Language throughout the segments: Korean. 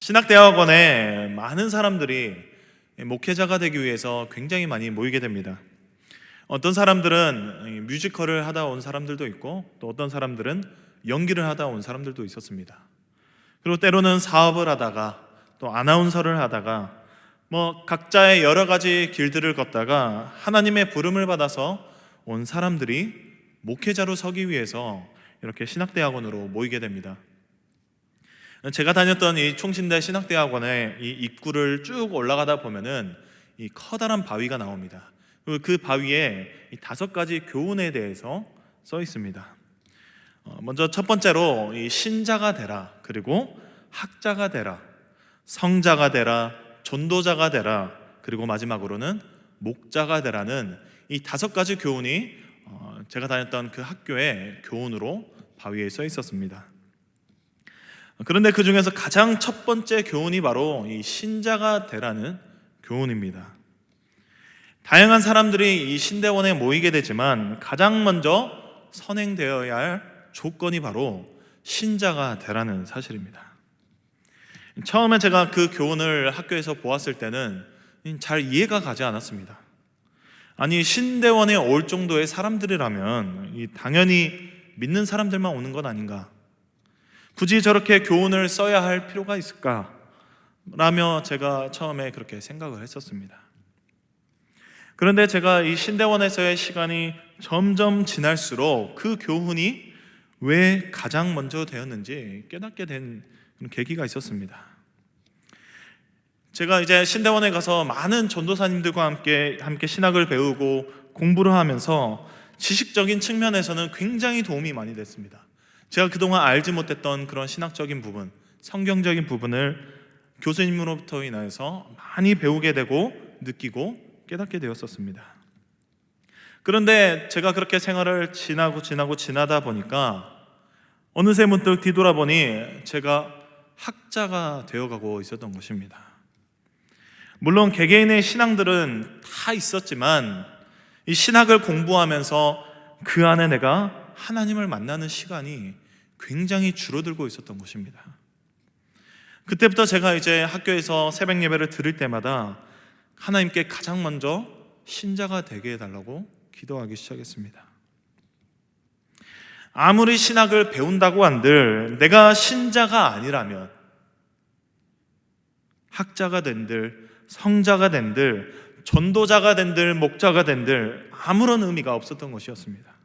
신학대학원에 많은 사람들이 목회자가 되기 위해서 굉장히 많이 모이게 됩니다. 어떤 사람들은 뮤지컬을 하다 온 사람들도 있고, 또 어떤 사람들은 연기를 하다 온 사람들도 있었습니다. 그리고 때로는 사업을 하다가, 또 아나운서를 하다가, 각자의 여러 가지 길들을 걷다가 하나님의 부름을 받아서 온 사람들이 목회자로 서기 위해서 이렇게 신학대학원으로 모이게 됩니다. 제가 다녔던 이 총신대 신학대학원의 이 입구를 쭉 올라가다 보면은 이 커다란 바위가 나옵니다. 그리고 그 바위에 이 5가지 교훈에 대해서 써 있습니다. 먼저 첫 번째로 이 신자가 되라, 그리고 학자가 되라, 성자가 되라, 전도자가 되라, 그리고 마지막으로는 목자가 되라는 이 5가지 교훈이 제가 다녔던 그 학교의 교훈으로 바위에 써 있었습니다. 그런데 그 중에서 가장 첫 번째 교훈이 바로 이 신자가 되라는 교훈입니다. 다양한 사람들이 이 신대원에 모이게 되지만 가장 먼저 선행되어야 할 조건이 바로 신자가 되라는 사실입니다. 처음에 제가 그 교훈을 학교에서 보았을 때는 잘 이해가 가지 않았습니다. 아니, 신대원에 올 정도의 사람들이라면 당연히 믿는 사람들만 오는 건 아닌가? 굳이 저렇게 교훈을 써야 할 필요가 있을까? 라며 제가 처음에 그렇게 생각을 했었습니다. 그런데 제가 이 신대원에서의 시간이 점점 지날수록 그 교훈이 왜 가장 먼저 되었는지 깨닫게 된 계기가 있었습니다. 제가 이제 신대원에 가서 많은 전도사님들과 함께 신학을 배우고 공부를 하면서 지식적인 측면에서는 굉장히 도움이 많이 됐습니다. 제가 그동안 알지 못했던 그런 신학적인 부분, 성경적인 부분을 교수님으로부터 인하여서 많이 배우게 되고 느끼고 깨닫게 되었었습니다. 그런데 제가 그렇게 생활을 지나다 보니까 어느새 문득 뒤돌아보니 제가 학자가 되어가고 있었던 것입니다. 물론 개개인의 신앙들은 다 있었지만 이 신학을 공부하면서 그 안에 내가 하나님을 만나는 시간이 굉장히 줄어들고 있었던 것입니다. 그때부터 제가 이제 학교에서 새벽 예배를 드릴 때마다 하나님께 가장 먼저 신자가 되게 해달라고 기도하기 시작했습니다. 아무리 신학을 배운다고 한들 내가 신자가 아니라면 학자가 된들, 성자가 된들, 전도자가 된들, 목자가 된들 아무런 의미가 없었던 것이었습니다.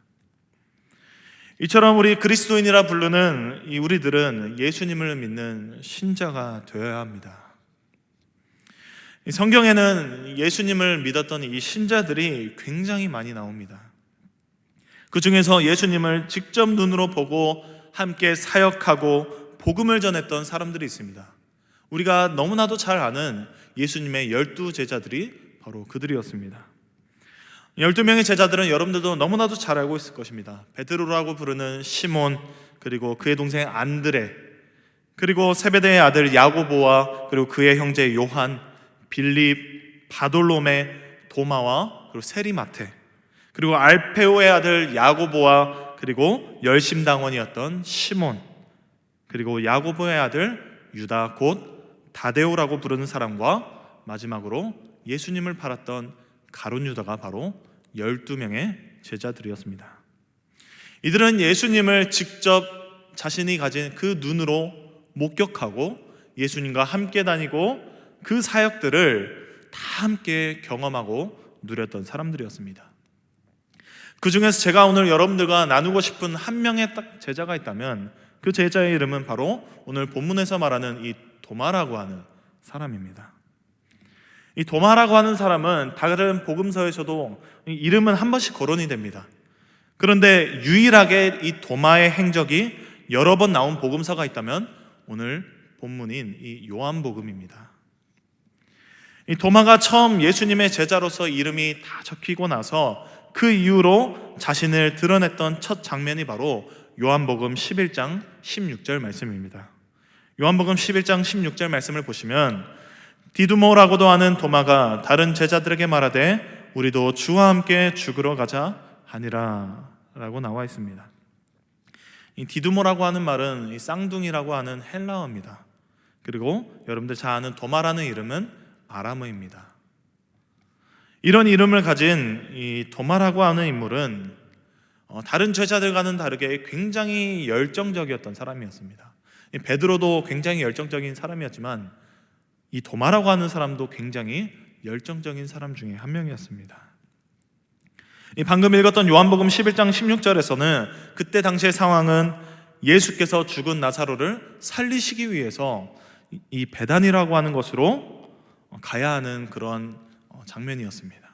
이처럼 우리 그리스도인이라 부르는 우리들은 예수님을 믿는 신자가 되어야 합니다. 성경에는 예수님을 믿었던 이 신자들이 굉장히 많이 나옵니다. 그 중에서 예수님을 직접 눈으로 보고 함께 사역하고 복음을 전했던 사람들이 있습니다. 우리가 너무나도 잘 아는 예수님의 12제자들이 바로 그들이었습니다. 12명의 제자들은 여러분들도 너무나도 잘 알고 있을 것입니다. 베드로라고 부르는 시몬, 그리고 그의 동생 안드레, 그리고 세베대의 아들 야고보와 그리고 그의 형제 요한, 빌립, 바돌로메, 도마와 그리고 세리마테, 그리고 알페오의 아들 야고보와 그리고 열심당원이었던 시몬, 그리고 야고보의 아들 유다 곧 다데오라고 부르는 사람과 마지막으로 예수님을 팔았던 가룟 유다가 바로 12명의 제자들이었습니다. 이들은 예수님을 직접 자신이 가진 그 눈으로 목격하고 예수님과 함께 다니고 그 사역들을 다 함께 경험하고 누렸던 사람들이었습니다. 그 중에서 제가 오늘 여러분들과 나누고 싶은 한 명의 딱 제자가 있다면 그 제자의 이름은 바로 오늘 본문에서 말하는 이 도마라고 하는 사람입니다. 이 도마라고 하는 사람은 다른 복음서에서도 이름은 한 번씩 거론이 됩니다. 그런데 유일하게 이 도마의 행적이 여러 번 나온 복음서가 있다면 오늘 본문인 이 요한복음입니다. 이 도마가 처음 예수님의 제자로서 이름이 다 적히고 나서 그 이후로 자신을 드러냈던 첫 장면이 바로 요한복음 11장 16절 말씀입니다. 요한복음 11장 16절 말씀을 보시면 디두모라고도 하는 도마가 다른 제자들에게 말하되 우리도 주와 함께 죽으러 가자 하니라 라고 나와 있습니다. 이 디두모라고 하는 말은 이 쌍둥이라고 하는 헬라어입니다. 그리고 여러분들 잘 아는 도마라는 이름은 아람어입니다. 이런 이름을 가진 이 도마라고 하는 인물은 다른 제자들과는 다르게 굉장히 열정적이었던 사람이었습니다. 베드로도 굉장히 열정적인 사람이었지만 이 도마라고 하는 사람도 굉장히 열정적인 사람 중에 한 명이었습니다. 방금 읽었던 요한복음 11장 16절에서는 그때 당시의 상황은 예수께서 죽은 나사로를 살리시기 위해서 이 베단이라고 하는 곳으로 가야 하는 그런 장면이었습니다.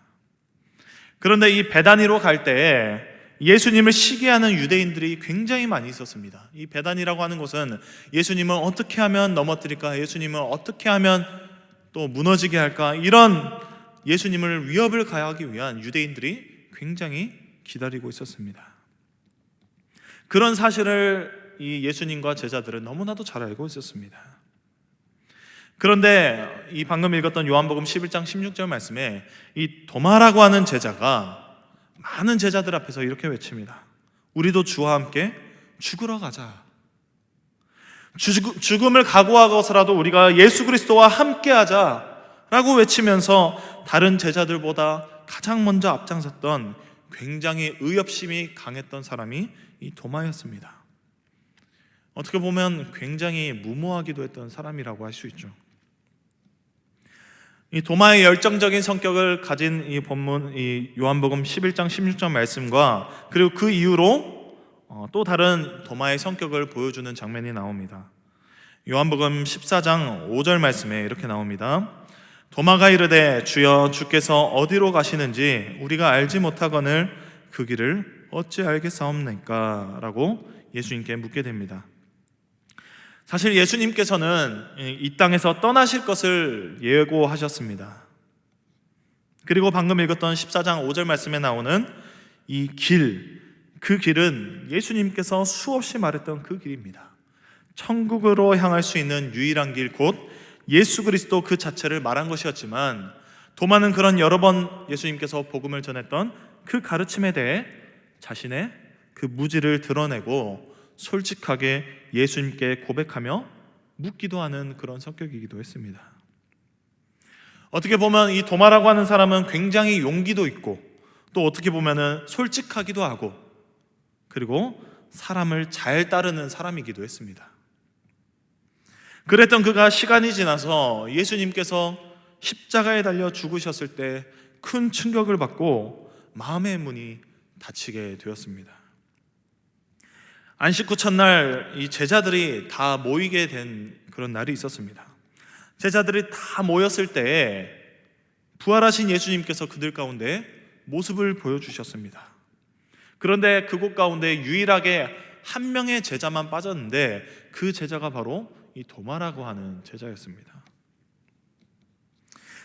그런데 이 베다니로 갈 때에 예수님을 시기하는 유대인들이 굉장히 많이 있었습니다. 이 베단이라고 하는 곳은 예수님을 어떻게 하면 넘어뜨릴까, 예수님을 어떻게 하면 또 무너지게 할까, 이런 예수님을 위협을 가하기 위한 유대인들이 굉장히 기다리고 있었습니다. 그런 사실을 이 예수님과 제자들은 너무나도 잘 알고 있었습니다. 그런데 이 방금 읽었던 요한복음 11장 16절 말씀에 이 도마라고 하는 제자가 많은 제자들 앞에서 이렇게 외칩니다. 우리도 주와 함께 죽으러 가자. 죽음을 각오하고서라도 우리가 예수 그리스도와 함께 하자라고 외치면서 다른 제자들보다 가장 먼저 앞장섰던 굉장히 의협심이 강했던 사람이 이 도마였습니다. 어떻게 보면 굉장히 무모하기도 했던 사람이라고 할 수 있죠. 이 도마의 열정적인 성격을 가진 이 본문, 이 요한복음 11장 16절 말씀과 그리고 그 이후로 또 다른 도마의 성격을 보여주는 장면이 나옵니다. 요한복음 14장 5절 말씀에 이렇게 나옵니다. 도마가 이르되 주여 주께서 어디로 가시는지 우리가 알지 못하거늘 그 길을 어찌 알겠사옵나이까? 라고 예수님께 묻게 됩니다. 사실 예수님께서는 이 땅에서 떠나실 것을 예고하셨습니다. 그리고 방금 읽었던 14장 5절 말씀에 나오는 이 길, 그 길은 예수님께서 수없이 말했던 그 길입니다. 천국으로 향할 수 있는 유일한 길, 곧 예수 그리스도 그 자체를 말한 것이었지만 도마는 그런 여러 번 예수님께서 복음을 전했던 그 가르침에 대해 자신의 그 무지를 드러내고 솔직하게 예수님께 고백하며 묻기도 하는 그런 성격이기도 했습니다. 어떻게 보면 이 도마라고 하는 사람은 굉장히 용기도 있고 또 어떻게 보면은 솔직하기도 하고 그리고 사람을 잘 따르는 사람이기도 했습니다. 그랬던 그가 시간이 지나서 예수님께서 십자가에 달려 죽으셨을 때 큰 충격을 받고 마음의 문이 닫히게 되었습니다. 안식 후 첫날 이 제자들이 다 모이게 된 그런 날이 있었습니다. 제자들이 다 모였을 때에 부활하신 예수님께서 그들 가운데 모습을 보여주셨습니다. 그런데 그곳 가운데 유일하게 한 명의 제자만 빠졌는데 그 제자가 바로 이 도마라고 하는 제자였습니다.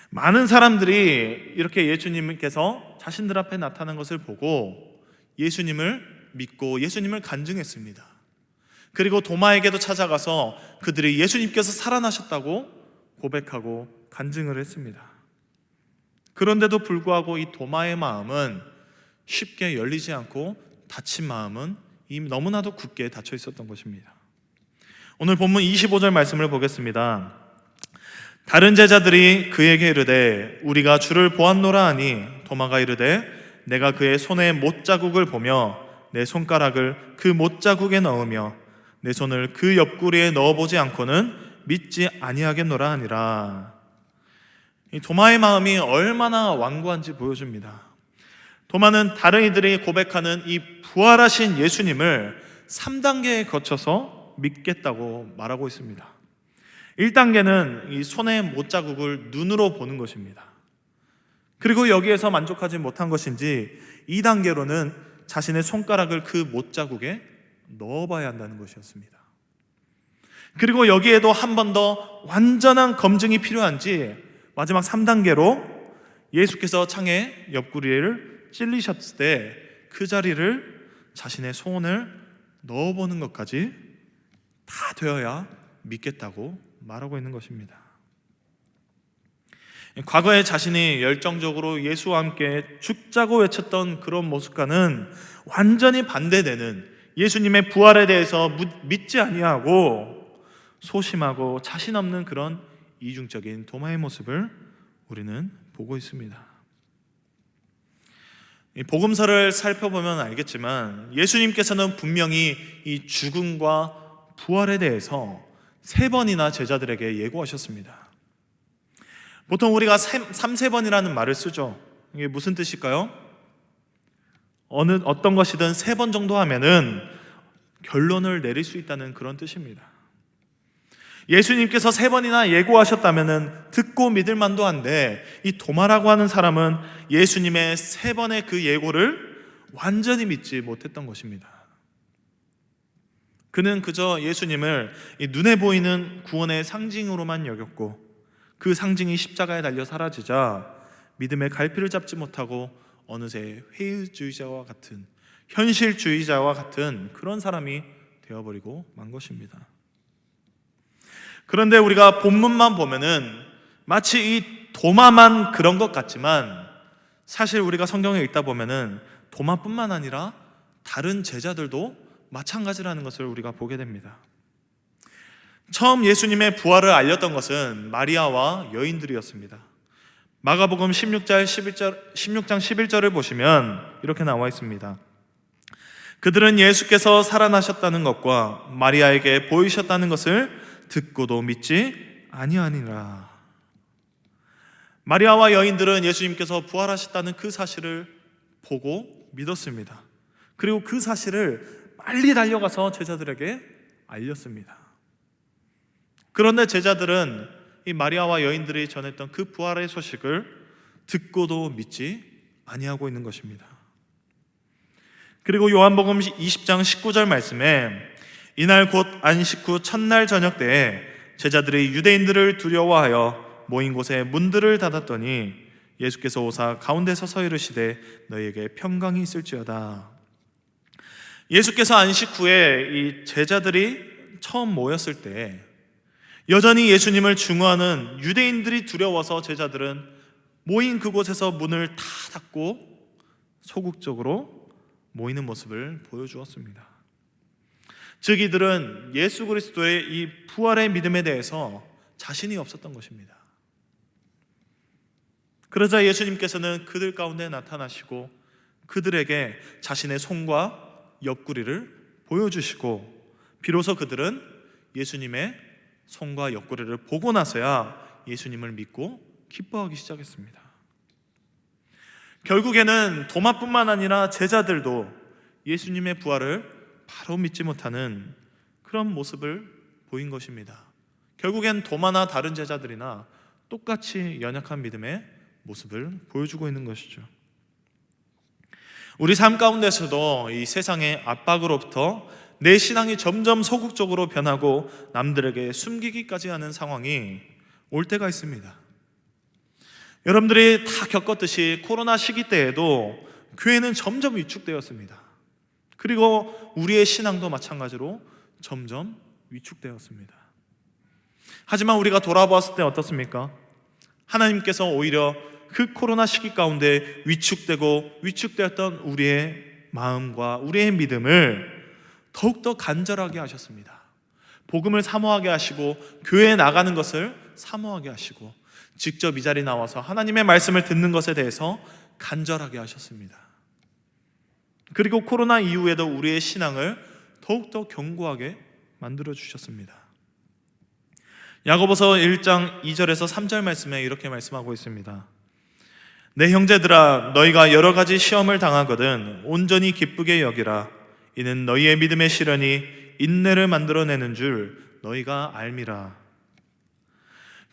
많은 사람들이 이렇게 예수님께서 자신들 앞에 나타난 것을 보고 예수님을 믿고 예수님을 간증했습니다. 그리고 도마에게도 찾아가서 그들이 예수님께서 살아나셨다고 고백하고 간증을 했습니다. 그런데도 불구하고 이 도마의 마음은 쉽게 열리지 않고 닫힌 마음은 이미 너무나도 굳게 닫혀 있었던 것입니다. 오늘 본문 25절 말씀을 보겠습니다. 다른 제자들이 그에게 이르되 우리가 주를 보았노라 하니 도마가 이르되 내가 그의 손에 못자국을 보며 내 손가락을 그 못자국에 넣으며 내 손을 그 옆구리에 넣어보지 않고는 믿지 아니하겠노라 하니라. 이 도마의 마음이 얼마나 완고한지 보여줍니다. 도마는 다른 이들이 고백하는 이 부활하신 예수님을 3단계에 거쳐서 믿겠다고 말하고 있습니다. 1단계는 이 손의 못자국을 눈으로 보는 것입니다. 그리고 여기에서 만족하지 못한 것인지 2단계로는 자신의 손가락을 그 못자국에 넣어봐야 한다는 것이었습니다. 그리고 여기에도 한 번 더 완전한 검증이 필요한지 마지막 3단계로 예수께서 창에 옆구리를 찔리셨을 때 그 자리를 자신의 손을 넣어보는 것까지 다 되어야 믿겠다고 말하고 있는 것입니다. 과거에 자신이 열정적으로 예수와 함께 죽자고 외쳤던 그런 모습과는 완전히 반대되는 예수님의 부활에 대해서 믿지 아니하고 소심하고 자신 없는 그런 이중적인 도마의 모습을 우리는 보고 있습니다. 이 복음서를 살펴보면 알겠지만 예수님께서는 분명히 이 죽음과 부활에 대해서 3번이나 제자들에게 예고하셨습니다. 보통 우리가 3세번이라는 말을 쓰죠. 이게 무슨 뜻일까요? 어떤 것이든 3번 정도 하면은 결론을 내릴 수 있다는 그런 뜻입니다. 예수님께서 3번이나 예고하셨다면은 듣고 믿을 만도 한데, 이 도마라고 하는 사람은 예수님의 3번의 그 예고를 완전히 믿지 못했던 것입니다. 그는 그저 예수님을 이 눈에 보이는 구원의 상징으로만 여겼고, 그 상징이 십자가에 달려 사라지자 믿음의 갈피를 잡지 못하고 어느새 회의주의자와 같은, 현실주의자와 같은 그런 사람이 되어버리고 만 것입니다. 그런데 우리가 본문만 보면은 마치 이 도마만 그런 것 같지만, 사실 우리가 성경에 읽다 보면은 도마뿐만 아니라 다른 제자들도 마찬가지라는 것을 우리가 보게 됩니다. 처음 예수님의 부활을 알렸던 것은 마리아와 여인들이었습니다. 마가복음 16장 11절을 보시면 이렇게 나와 있습니다. 그들은 예수께서 살아나셨다는 것과 마리아에게 보이셨다는 것을 듣고도 믿지 아니하니라. 마리아와 여인들은 예수님께서 부활하셨다는 그 사실을 보고 믿었습니다. 그리고 그 사실을 빨리 달려가서 제자들에게 알렸습니다. 그런데 제자들은 이 마리아와 여인들이 전했던 그 부활의 소식을 듣고도 믿지 아니하고 있는 것입니다. 그리고 요한복음 20장 19절 말씀에 이날 곧 안식 후 첫날 저녁 때에 제자들이 유대인들을 두려워하여 모인 곳에 문들을 닫았더니 예수께서 오사 가운데 서서 이르시되 너희에게 평강이 있을지어다. 예수께서 안식 후에 이 제자들이 처음 모였을 때 여전히 예수님을 증오하는 유대인들이 두려워서 제자들은 모인 그곳에서 문을 다 닫고 소극적으로 모이는 모습을 보여주었습니다. 즉 이들은 예수 그리스도의 이 부활의 믿음에 대해서 자신이 없었던 것입니다. 그러자 예수님께서는 그들 가운데 나타나시고 그들에게 자신의 손과 옆구리를 보여주시고, 비로소 그들은 예수님의 손과 옆구리를 보고 나서야 예수님을 믿고 기뻐하기 시작했습니다. 결국에는 도마뿐만 아니라 제자들도 예수님의 부활을 바로 믿지 못하는 그런 모습을 보인 것입니다. 결국엔 도마나 다른 제자들이나 똑같이 연약한 믿음의 모습을 보여주고 있는 것이죠. 우리 삶 가운데서도 이 세상의 압박으로부터 내 신앙이 점점 소극적으로 변하고 남들에게 숨기기까지 하는 상황이 올 때가 있습니다. 여러분들이 다 겪었듯이 코로나 시기 때에도 교회는 점점 위축되었습니다. 그리고 우리의 신앙도 마찬가지로 점점 위축되었습니다. 하지만 우리가 돌아보았을 때 어떻습니까? 하나님께서 오히려 그 코로나 시기 가운데 위축되었던 우리의 마음과 우리의 믿음을 더욱더 간절하게 하셨습니다. 복음을 사모하게 하시고 교회에 나가는 것을 사모하게 하시고 직접 이 자리에 나와서 하나님의 말씀을 듣는 것에 대해서 간절하게 하셨습니다. 그리고 코로나 이후에도 우리의 신앙을 더욱더 견고하게 만들어 주셨습니다. 야고보서 1장 2절에서 3절 말씀에 이렇게 말씀하고 있습니다. 내 형제들아, 너희가 여러 가지 시험을 당하거든 온전히 기쁘게 여기라. 이는 너희의 믿음의 시련이 인내를 만들어내는 줄 너희가 알미라.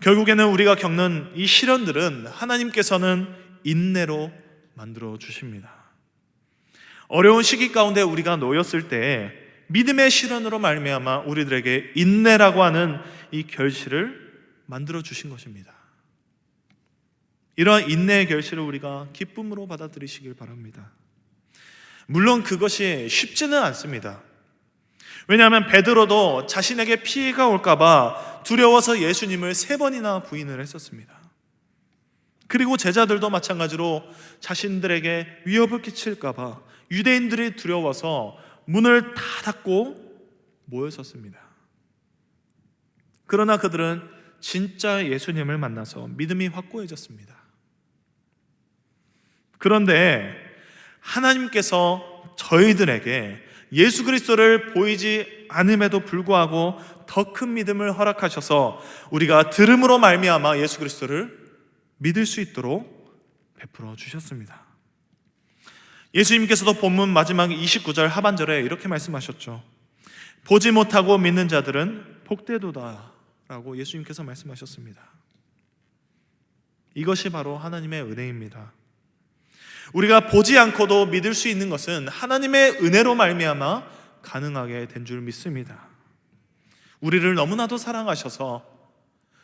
결국에는 우리가 겪는 이 시련들은 하나님께서는 인내로 만들어 주십니다. 어려운 시기 가운데 우리가 놓였을 때 믿음의 시련으로 말미암아 우리들에게 인내라고 하는 이 결실을 만들어 주신 것입니다. 이러한 인내의 결실을 우리가 기쁨으로 받아들이시길 바랍니다. 물론 그것이 쉽지는 않습니다. 왜냐하면 베드로도 자신에게 피해가 올까봐 두려워서 예수님을 3번이나 부인을 했었습니다. 그리고 제자들도 마찬가지로 자신들에게 위협을 끼칠까봐 유대인들이 두려워서 문을 다 닫고 모였었습니다. 그러나 그들은 진짜 예수님을 만나서 믿음이 확고해졌습니다. 그런데 하나님께서 저희들에게 예수 그리스도를 보이지 않음에도 불구하고 더 큰 믿음을 허락하셔서 우리가 들음으로 말미암아 예수 그리스도를 믿을 수 있도록 베풀어 주셨습니다. 예수님께서도 본문 마지막 29절 하반절에 이렇게 말씀하셨죠. 보지 못하고 믿는 자들은 복되도다 라고 예수님께서 말씀하셨습니다. 이것이 바로 하나님의 은혜입니다. 우리가 보지 않고도 믿을 수 있는 것은 하나님의 은혜로 말미암아 가능하게 된 줄 믿습니다. 우리를 너무나도 사랑하셔서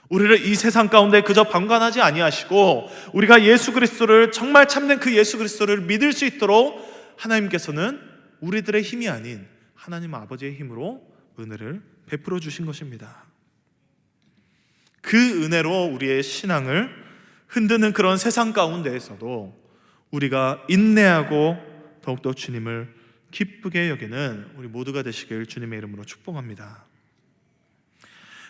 우리를 이 세상 가운데 그저 방관하지 아니하시고 우리가 예수 그리스도를 정말 참된 그 예수 그리스도를 믿을 수 있도록 하나님께서는 우리들의 힘이 아닌 하나님 아버지의 힘으로 은혜를 베풀어 주신 것입니다. 그 은혜로 우리의 신앙을 흔드는 그런 세상 가운데에서도 우리가 인내하고 더욱더 주님을 기쁘게 여기는 우리 모두가 되시길 주님의 이름으로 축복합니다.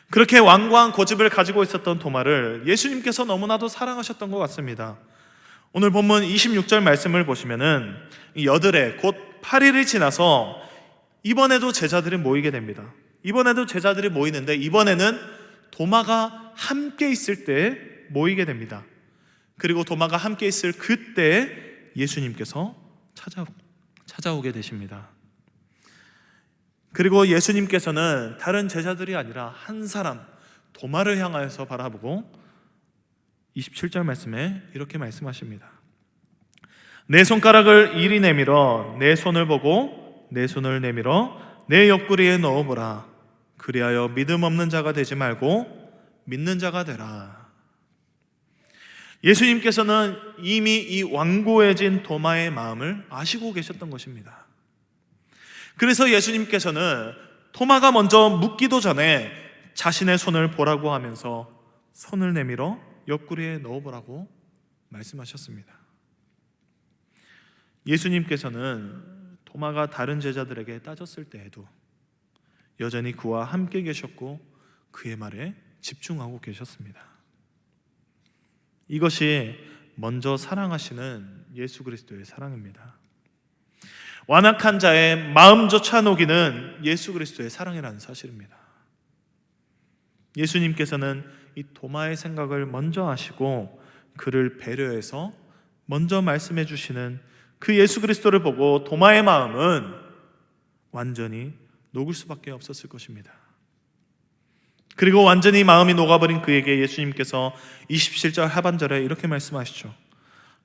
그렇게 완고한 고집을 가지고 있었던 도마를 예수님께서 너무나도 사랑하셨던 것 같습니다. 오늘 본문 26절 말씀을 보시면은 여드레 곧 8일이 지나서 이번에도 제자들이 모이게 됩니다. 이번에도 제자들이 모이는데 이번에는 도마가 함께 있을 때 모이게 됩니다. 그리고 도마가 함께 있을 그때 예수님께서 찾아오게 되십니다. 그리고 예수님께서는 다른 제자들이 아니라 한 사람 도마를 향하여서 바라보고 27절 말씀에 이렇게 말씀하십니다. 내 손가락을 이리 내밀어 내 손을 보고 내 손을 내밀어 내 옆구리에 넣어보라. 그리하여 믿음 없는 자가 되지 말고 믿는 자가 되라. 예수님께서는 이미 이 완고해진 도마의 마음을 아시고 계셨던 것입니다. 그래서 예수님께서는 도마가 먼저 묻기도 전에 자신의 손을 보라고 하면서 손을 내밀어 옆구리에 넣어보라고 말씀하셨습니다. 예수님께서는 도마가 다른 제자들에게 따졌을 때에도 여전히 그와 함께 계셨고 그의 말에 집중하고 계셨습니다. 이것이 먼저 사랑하시는 예수 그리스도의 사랑입니다. 완악한 자의 마음조차 녹이는 예수 그리스도의 사랑이라는 사실입니다. 예수님께서는 이 도마의 생각을 먼저 하시고 그를 배려해서 먼저 말씀해 주시는 그 예수 그리스도를 보고 도마의 마음은 완전히 녹을 수밖에 없었을 것입니다. 그리고 완전히 마음이 녹아버린 그에게 예수님께서 27절 하반절에 이렇게 말씀하시죠.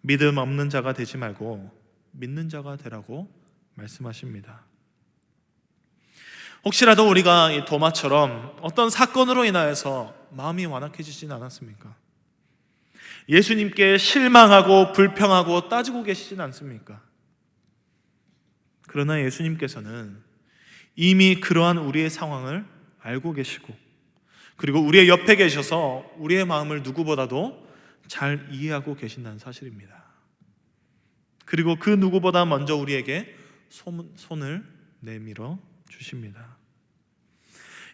믿음 없는 자가 되지 말고 믿는 자가 되라고 말씀하십니다. 혹시라도 우리가 이 도마처럼 어떤 사건으로 인하여서 마음이 완악해지진 않았습니까? 예수님께 실망하고 불평하고 따지고 계시진 않습니까? 그러나 예수님께서는 이미 그러한 우리의 상황을 알고 계시고 그리고 우리의 옆에 계셔서 우리의 마음을 누구보다도 잘 이해하고 계신다는 사실입니다. 그리고 그 누구보다 먼저 우리에게 손을 내밀어 주십니다.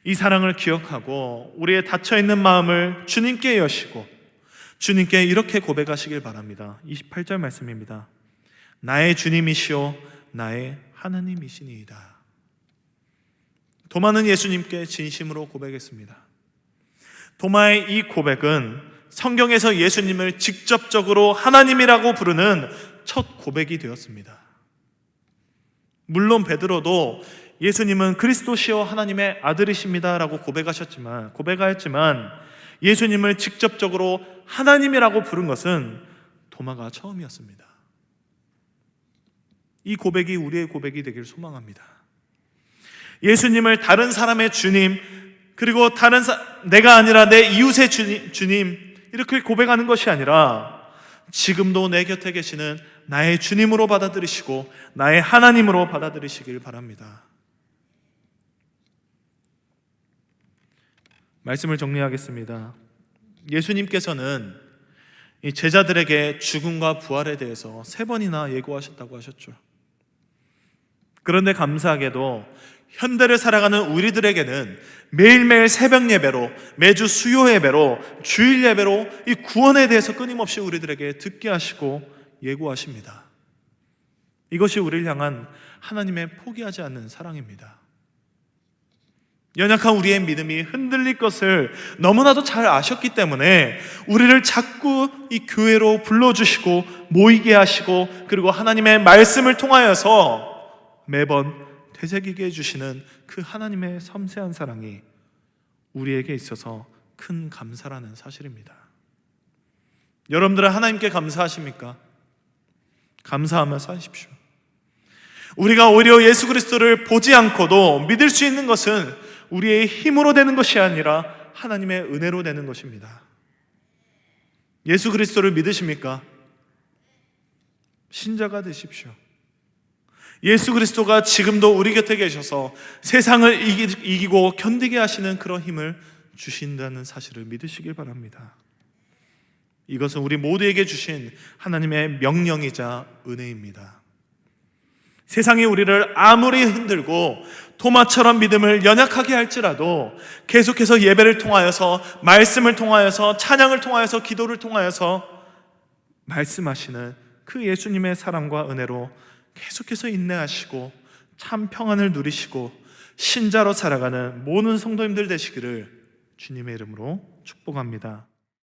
이 사랑을 기억하고 우리의 닫혀있는 마음을 주님께 여시고 주님께 이렇게 고백하시길 바랍니다. 28절 말씀입니다. 나의 주님이시오 나의 하나님이시니이다. 도마는 예수님께 진심으로 고백했습니다. 도마의 이 고백은 성경에서 예수님을 직접적으로 하나님이라고 부르는 첫 고백이 되었습니다. 물론 베드로도 예수님은 그리스도시요 하나님의 아들이십니다 라고 고백하였지만 예수님을 직접적으로 하나님이라고 부른 것은 도마가 처음이었습니다. 이 고백이 우리의 고백이 되길 소망합니다. 예수님을 다른 사람의 주님 그리고 내가 아니라 내 이웃의 주님 이렇게 고백하는 것이 아니라 지금도 내 곁에 계시는 나의 주님으로 받아들이시고 나의 하나님으로 받아들이시길 바랍니다. 말씀을 정리하겠습니다. 예수님께서는 이 제자들에게 죽음과 부활에 대해서 3번이나 예고하셨다고 하셨죠. 그런데 감사하게도 현대를 살아가는 우리들에게는 매일매일 새벽 예배로, 매주 수요 예배로, 주일 예배로 이 구원에 대해서 끊임없이 우리들에게 듣게 하시고 예고하십니다. 이것이 우리를 향한 하나님의 포기하지 않는 사랑입니다. 연약한 우리의 믿음이 흔들릴 것을 너무나도 잘 아셨기 때문에 우리를 자꾸 이 교회로 불러주시고 모이게 하시고, 그리고 하나님의 말씀을 통하여서 매번 되새기게 해주시는 그 하나님의 섬세한 사랑이 우리에게 있어서 큰 감사라는 사실입니다. 여러분들은 하나님께 감사하십니까? 감사하면서 하십시오. 우리가 오히려 예수 그리스도를 보지 않고도 믿을 수 있는 것은 우리의 힘으로 되는 것이 아니라 하나님의 은혜로 되는 것입니다. 예수 그리스도를 믿으십니까? 신자가 되십시오. 예수 그리스도가 지금도 우리 곁에 계셔서 세상을 이기고 견디게 하시는 그런 힘을 주신다는 사실을 믿으시길 바랍니다. 이것은 우리 모두에게 주신 하나님의 명령이자 은혜입니다. 세상이 우리를 아무리 흔들고 토마처럼 믿음을 연약하게 할지라도 계속해서 예배를 통하여서, 말씀을 통하여서, 찬양을 통하여서, 기도를 통하여서 말씀하시는 그 예수님의 사랑과 은혜로 계속해서 인내하시고 참 평안을 누리시고 신자로 살아가는 모든 성도님들 되시기를 주님의 이름으로 축복합니다.